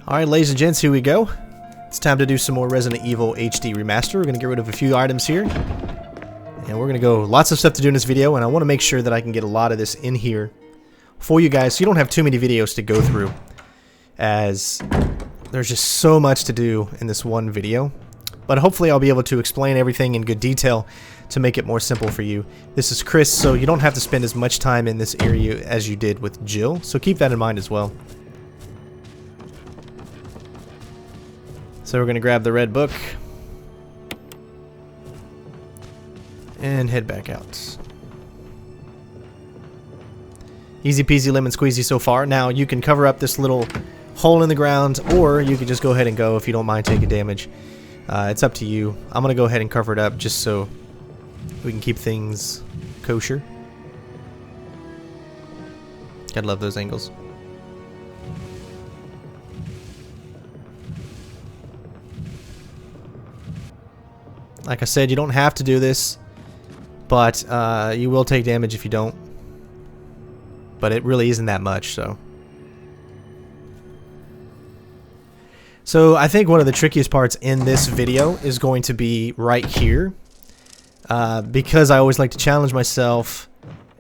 Alright, ladies and gents, here we go. It's time to do some more Resident Evil HD Remastered. We're going to get rid of a few items here. And we're going to go lots of stuff to do in this video, and I want to make sure that I can get a lot of this in here for you guys so you don't have too many videos to go through, as there's just so much to do in this one video. But hopefully I'll be able to explain everything in good detail to make it more simple for you. This is Chris, so you don't have to spend as much time in this area as you did with Jill, so keep that in mind as well. So we're going to grab the red book and head back out. Easy peasy lemon squeezy so far. Now you can cover up this little hole in the ground, or you can just go ahead and go if you don't mind taking damage. It's up to you. I'm going to go ahead and cover it up just so we can keep things kosher. Gotta love those angles. Like I said, you don't have to do this, but you will take damage if you don't. But it really isn't that much, so. So I think one of the trickiest parts in this video is going to be right here. Because I always like to challenge myself,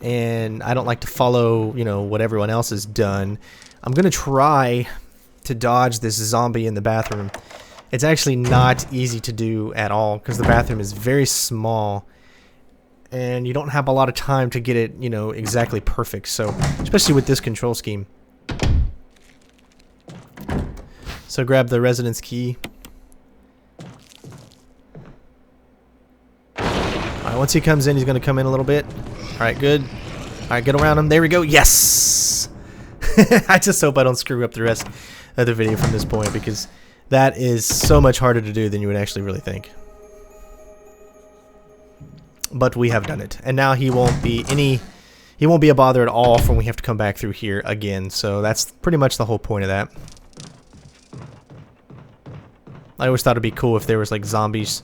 and I don't like to follow, you know, what everyone else has done. I'm going to try to dodge this zombie in the bathroom. It's actually not easy to do at all because the bathroom is very small and you don't have a lot of time to get it, you know, exactly perfect. So, especially with this control scheme. So grab the residence key. Alright, once he comes in, he's going to come in a little bit. Alright, good. Alright, get around him. There we go. Yes! I just hope I don't screw up the rest of the video from this point, because that is so much harder to do than you would actually really think. But we have done it. And now he won't be a bother at all when we have to come back through here again. So that's pretty much the whole point of that. I always thought it'd be cool if there was like zombies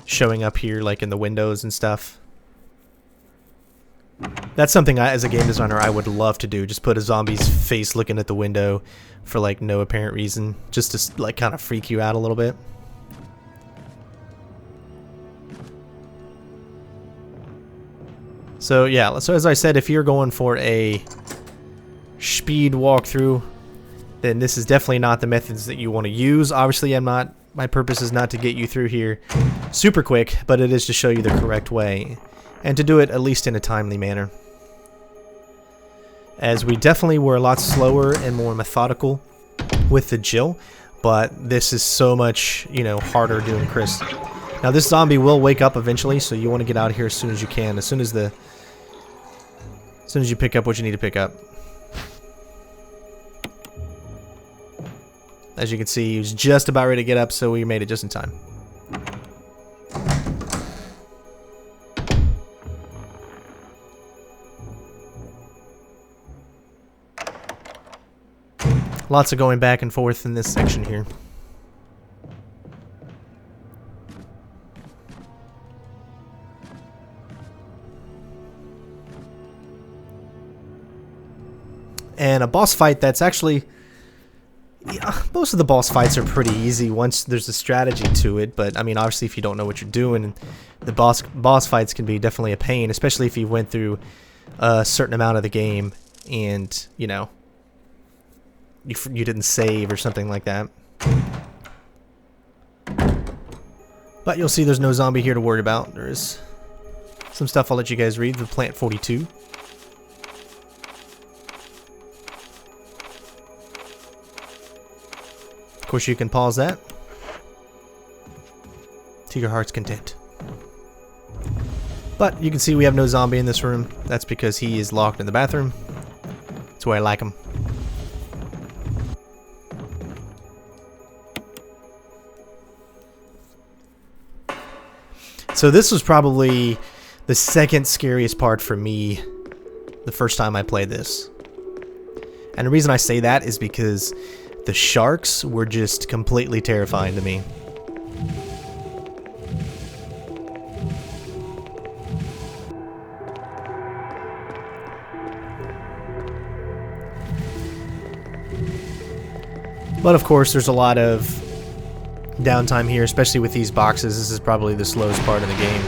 showing up here like in the windows and stuff. That's something as a game designer I would love to do. Just put a zombie's face looking at the window for like no apparent reason, just to like kind of freak you out a little bit. So yeah, so as I said, if you're going for a speed walkthrough, then this is definitely not the methods that you want to use. Obviously, my purpose is not to get you through here super quick, but it is to show you the correct way, and to do it at least in a timely manner. As we definitely were a lot slower and more methodical with the Jill, but this is so much, you know, harder doing Chris. Now this zombie will wake up eventually, so you want to get out of here as soon as you can, as soon as you pick up what you need to pick up. As you can see, he was just about ready to get up, so we made it just in time. Lots of going back and forth in this section here. And a boss fight that's actually... Yeah, most of the boss fights are pretty easy once there's a strategy to it, but I mean, obviously if you don't know what you're doing, the boss fights can be definitely a pain, especially if you went through a certain amount of the game and, you know, you didn't save or something like that. But you'll see there's no zombie here to worry about. There is some stuff I'll let you guys read. The Plant 42. Of course, you can pause that to your heart's content. But you can see we have no zombie in this room. That's because he is locked in the bathroom. That's where I like him. So this was probably the second scariest part for me the first time I played this. And the reason I say that is because the sharks were just completely terrifying to me. But of course, there's a lot of downtime here, especially with these boxes. This is probably the slowest part of the game.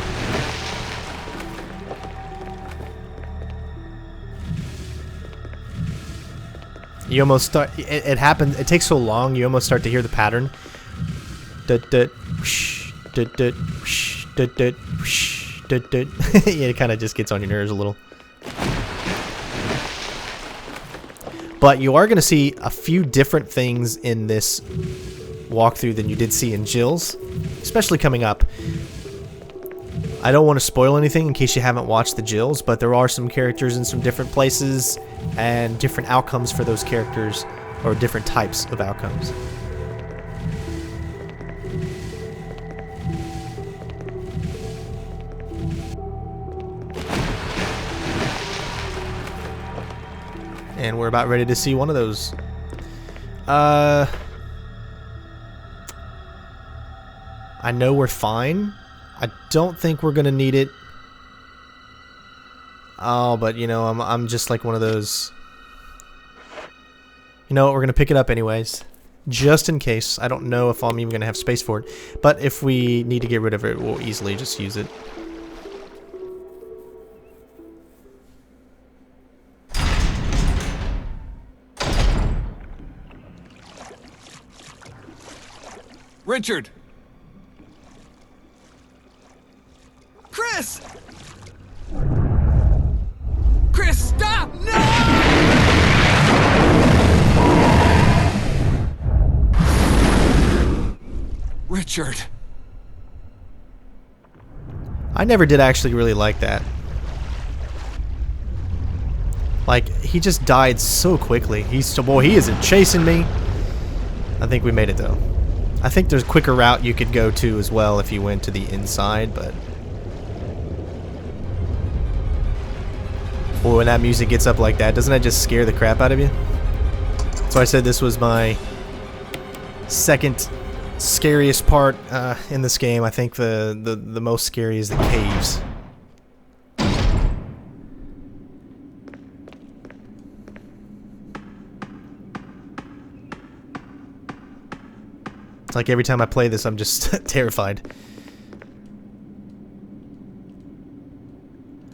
You almost start, it happens, it takes so long, you almost start to hear the pattern. It kind of just gets on your nerves a little. But you are going to see a few different things in this walkthrough than you did see in Jill's, especially coming up. I don't want to spoil anything in case you haven't watched the Jill's, but there are some characters in some different places and different outcomes for those characters, or different types of outcomes. And we're about ready to see one of those. I know we're fine. I don't think we're gonna need it. Oh, but you know, I'm just like one of those. You know what? We're gonna pick it up anyways, just in case. I don't know if I'm even gonna have space for it, but if we need to get rid of it, we'll easily just use it. Richard! Chris! Chris, stop! No! Richard. I never did actually really like that. Like, he just died so quickly. He isn't chasing me. I think we made it though. I think there's a quicker route you could go to as well if you went to the inside, but... Boy, when that music gets up like that, doesn't that just scare the crap out of you? So I said this was my second scariest part in this game. I think the most scary is the caves. It's like every time I play this, I'm just terrified.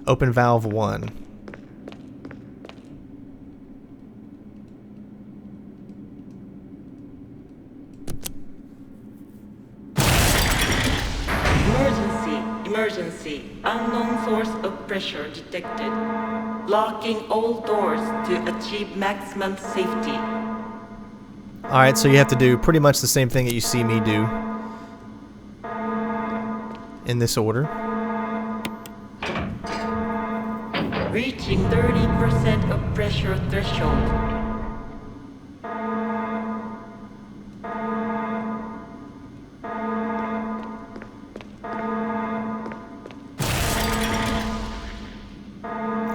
Open valve 1. Emergency. Unknown source of pressure detected. Locking all doors to achieve maximum safety. Alright, so you have to do pretty much the same thing that you see me do. In this order. Reaching 30% of pressure threshold.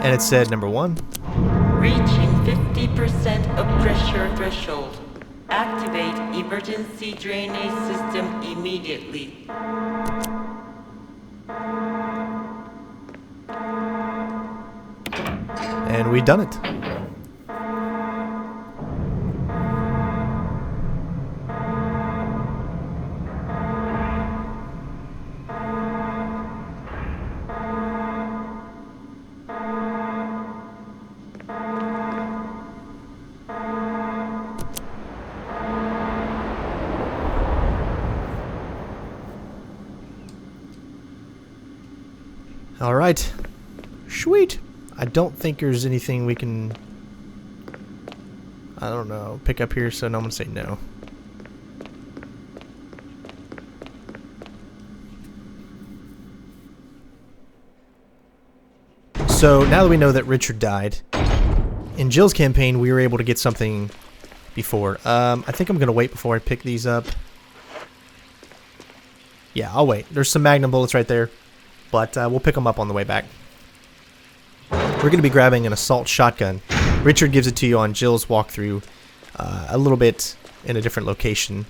And it said number 1. Reaching 50% of pressure threshold. Activate emergency drainage system immediately. And we've done it. Alright. Sweet. I don't think there's anything we can, I don't know, pick up here, so no, I'm going to say no. So now that we know that Richard died, in Jill's campaign we were able to get something before. I think I'm going to wait before I pick these up. Yeah, I'll wait. There's some magnum bullets right there. But we'll pick them up on the way back. We're going to be grabbing an assault shotgun. Richard gives it to you on Jill's walkthrough, a little bit in a different location.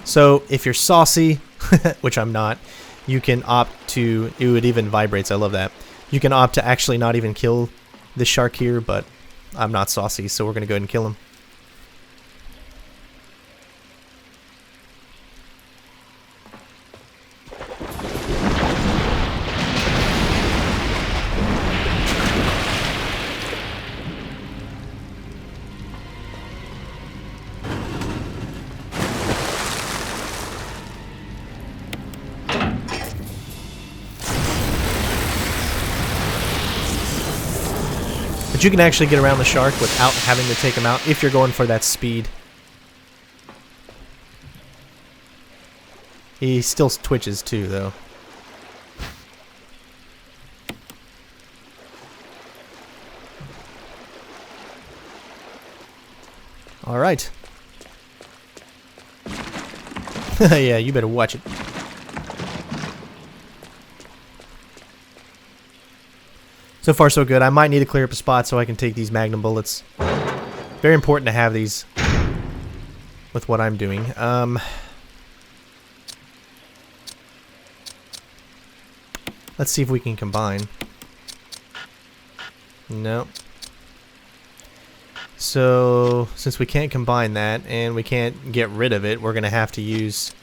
So if you're saucy, which I'm not, you can opt to, it even vibrates, I love that. You can opt to actually not even kill this shark here, but I'm not saucy, so we're going to go ahead and kill him. But you can actually get around the shark without having to take him out if you're going for that speed. He still twitches too, though. Alright. Yeah, you better watch it. So far, so good. I might need to clear up a spot so I can take these magnum bullets. Very important to have these with what I'm doing. Let's see if we can combine. No. So, since we can't combine that and we can't get rid of it, we're going to have to use...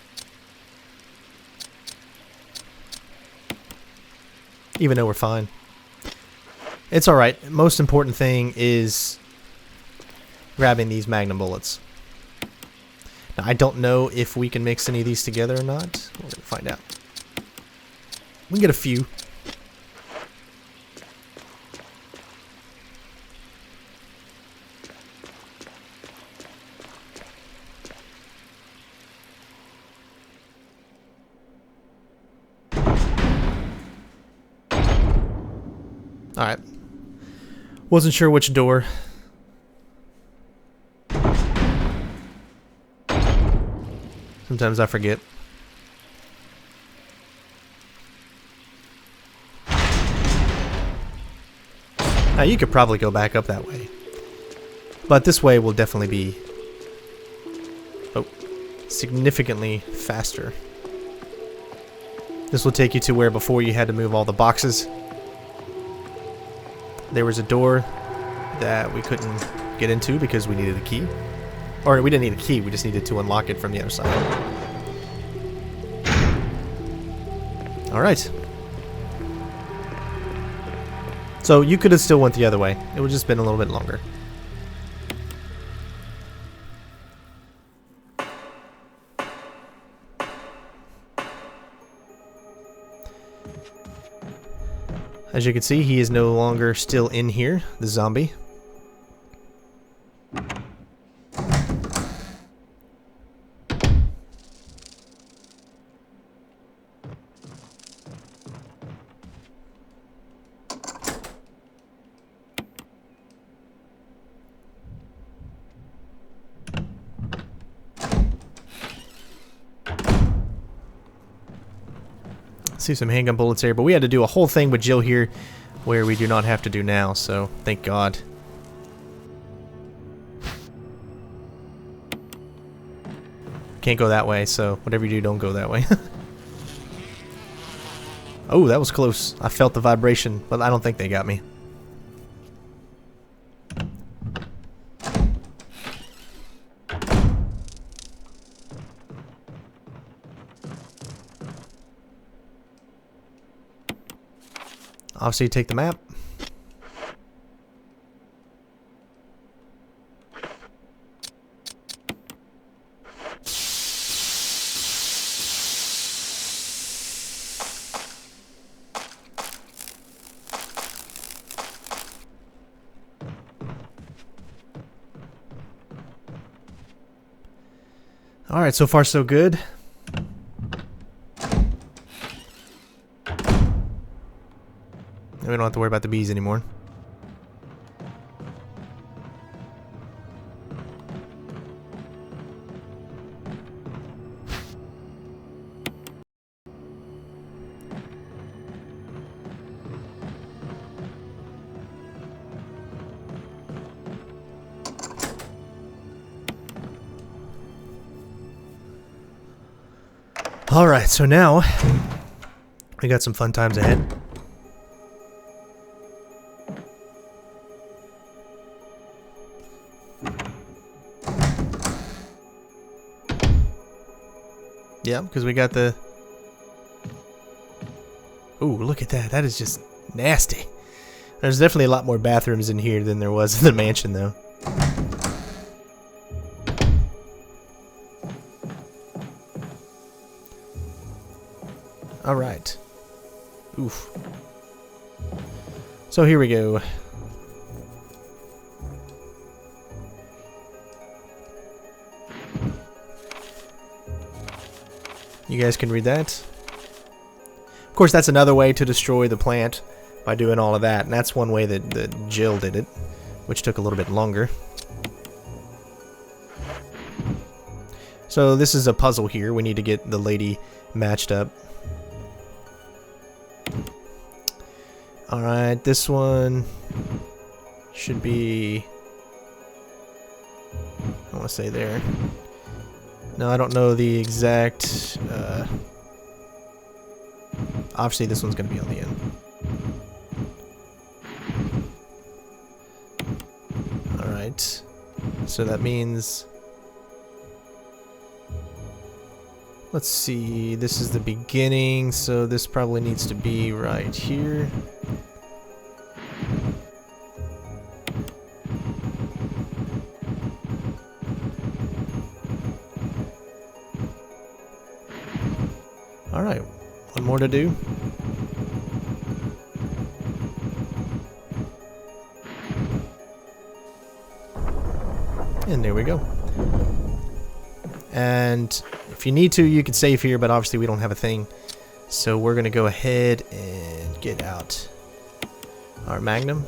Even though we're fine. It's alright. Most important thing is grabbing these magnum bullets. Now, I don't know if we can mix any of these together or not. We're going to find out. We can get a few. Alright. Wasn't sure which door. Sometimes I forget. Now you could probably go back up that way. But this way will definitely be significantly faster. This will take you to where before you had to move all the boxes. There was a door that we couldn't get into because we needed a key. Or we didn't need a key, we just needed to unlock it from the other side. Alright. So you could have still went the other way. It would have just been a little bit longer. As you can see, he is no longer still in here, the zombie. See some handgun bullets here, but we had to do a whole thing with Jill here where we do not have to do now, so thank God. Can't go that way, so whatever you do, don't go that way. Oh, that was close. I felt the vibration, but I don't think they got me. Obviously, take the map. Alright, so far so good. We don't have to worry about the bees anymore. Alright, so now We got some fun times ahead. Yeah, because we got the... Ooh, look at that. That is just nasty. There's definitely a lot more bathrooms in here than there was in the mansion, though. Alright. Oof. So here we go. You guys can read that. Of course, that's another way to destroy the plant, by doing all of that, and that's one way that Jill did it, which took a little bit longer. So this is a puzzle here. We need to get the lady matched up. Alright, this one should be... I want to say there. No, I don't know the exact... obviously this one's going to be on the end. Alright, so that means... Let's see, this is the beginning, so this probably needs to be right here. Alright, one more to do. And there we go. And if you need to, you can save here, but obviously we don't have a thing. So we're going to go ahead and get out our magnum.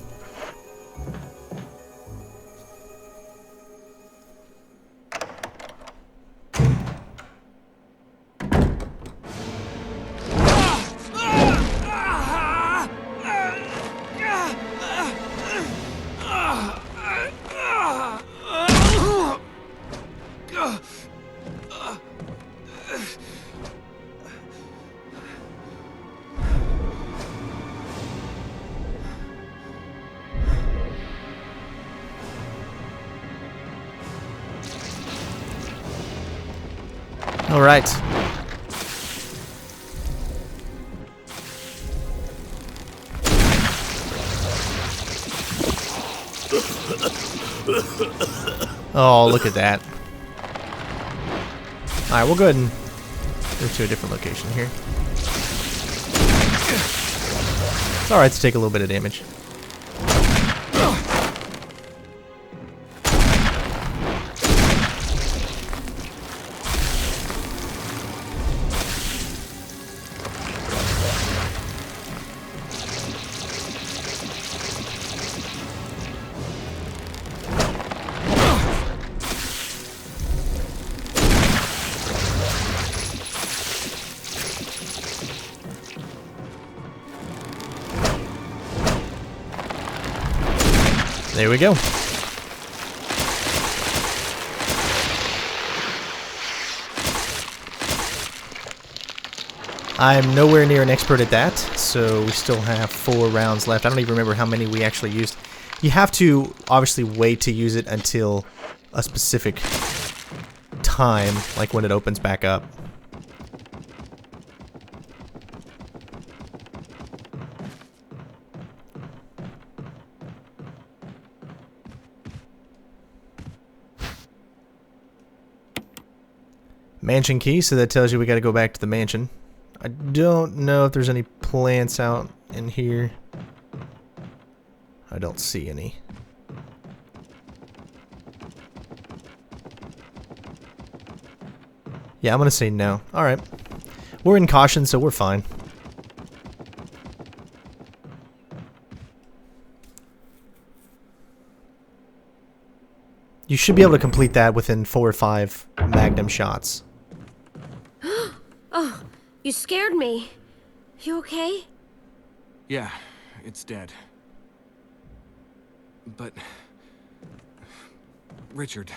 All right. Oh, look at that. All right, we'll go ahead and move to a different location here. It's all right to take a little bit of damage. There we go. I'm nowhere near an expert at that, so we still have 4 rounds left. I don't even remember how many we actually used. You have to obviously wait to use it until a specific time, like when it opens back up. Mansion key, so that tells you we got to go back to the mansion. I don't know if there's any plants out in here. I don't see any. Yeah, I'm gonna say no. Alright. We're in caution, so we're fine. You should be able to complete that within 4 or 5 magnum shots. Oh, you scared me. You okay? Yeah, it's dead. But... Richard...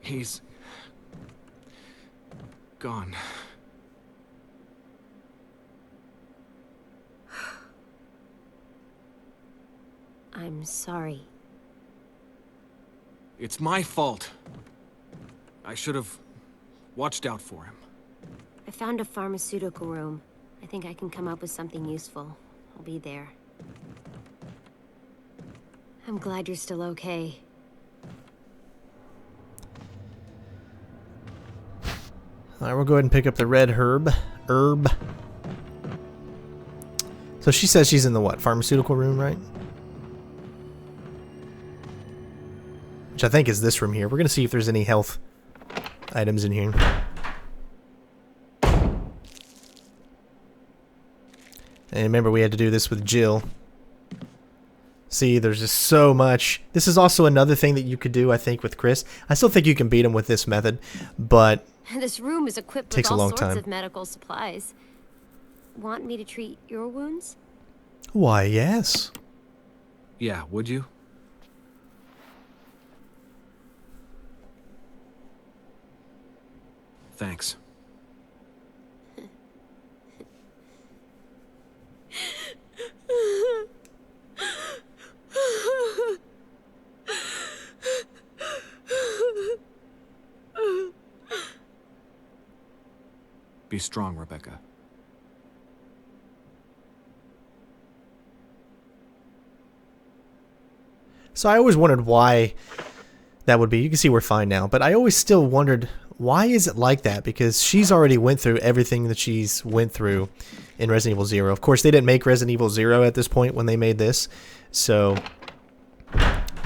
he's... gone. I'm sorry. It's my fault. I should have watched out for him. I found a pharmaceutical room. I think I can come up with something useful. I'll be there. I'm glad you're still okay. Alright, we'll go ahead and pick up the red herb. So she says she's in the what? Pharmaceutical room, right? Which I think is this room here. We're going to see if there's any health items in here. And remember, we had to do this with Jill. See, there's just so much. This is also another thing that you could do, I think, with Chris. I still think you can beat him with this method, but This room is equipped takes with a all long sorts time. of medical supplies. Want me to treat your wounds? Why, yes. Yeah, would you? Thanks. Be strong, Rebecca. So I always wondered why that would be. You can see we're fine now, but I always still wondered, why is it like that? Because she's already went through everything that she's went through in Resident Evil 0. Of course, they didn't make Resident Evil 0 at this point when they made this. So,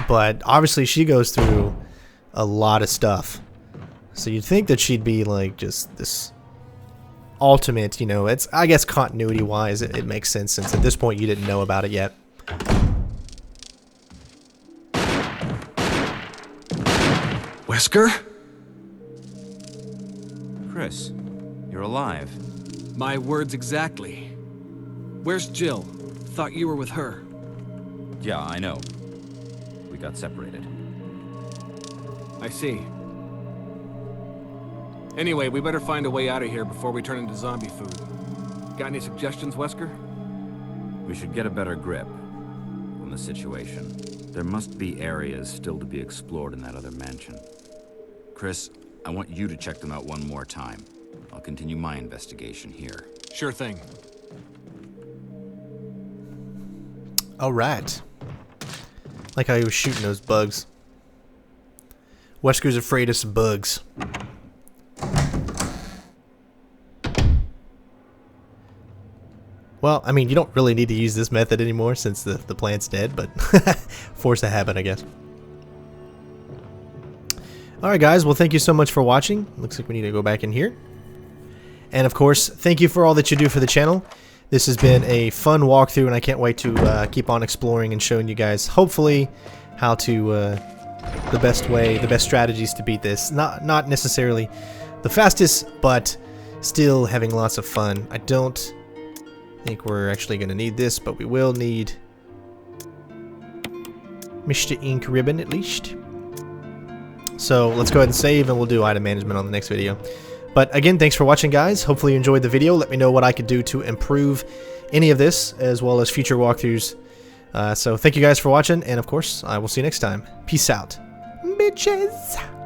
but obviously she goes through a lot of stuff. So you'd think that she'd be like just this ultimate, you know, it's, I guess continuity-wise, it makes sense since at this point you didn't know about it yet. Wesker? Chris, you're alive. My words exactly. Where's Jill? Thought you were with her. Yeah, I know. We got separated. I see. Anyway, we better find a way out of here before we turn into zombie food. Got any suggestions, Wesker? We should get a better grip on the situation. There must be areas still to be explored in that other mansion. Chris, I want you to check them out one more time. I'll continue my investigation here. Sure thing. Alright. Like how he was shooting those bugs. Wesker's afraid of some bugs. Well, I mean, you don't really need to use this method anymore since the plant's dead, but force a habit, I guess. Alright guys, well thank you so much for watching. Looks like we need to go back in here. And of course, thank you for all that you do for the channel. This has been a fun walkthrough, and I can't wait to keep on exploring and showing you guys, hopefully, how to, the best way, the best strategies to beat this. Not necessarily the fastest, but still having lots of fun. I don't think we're actually going to need this, but we will need Mr. Ink Ribbon at least. So let's go ahead and save, and we'll do item management on the next video. But again, thanks for watching, guys. Hopefully you enjoyed the video. Let me know what I could do to improve any of this, as well as future walkthroughs. So thank you guys for watching, and of course, I will see you next time. Peace out, bitches!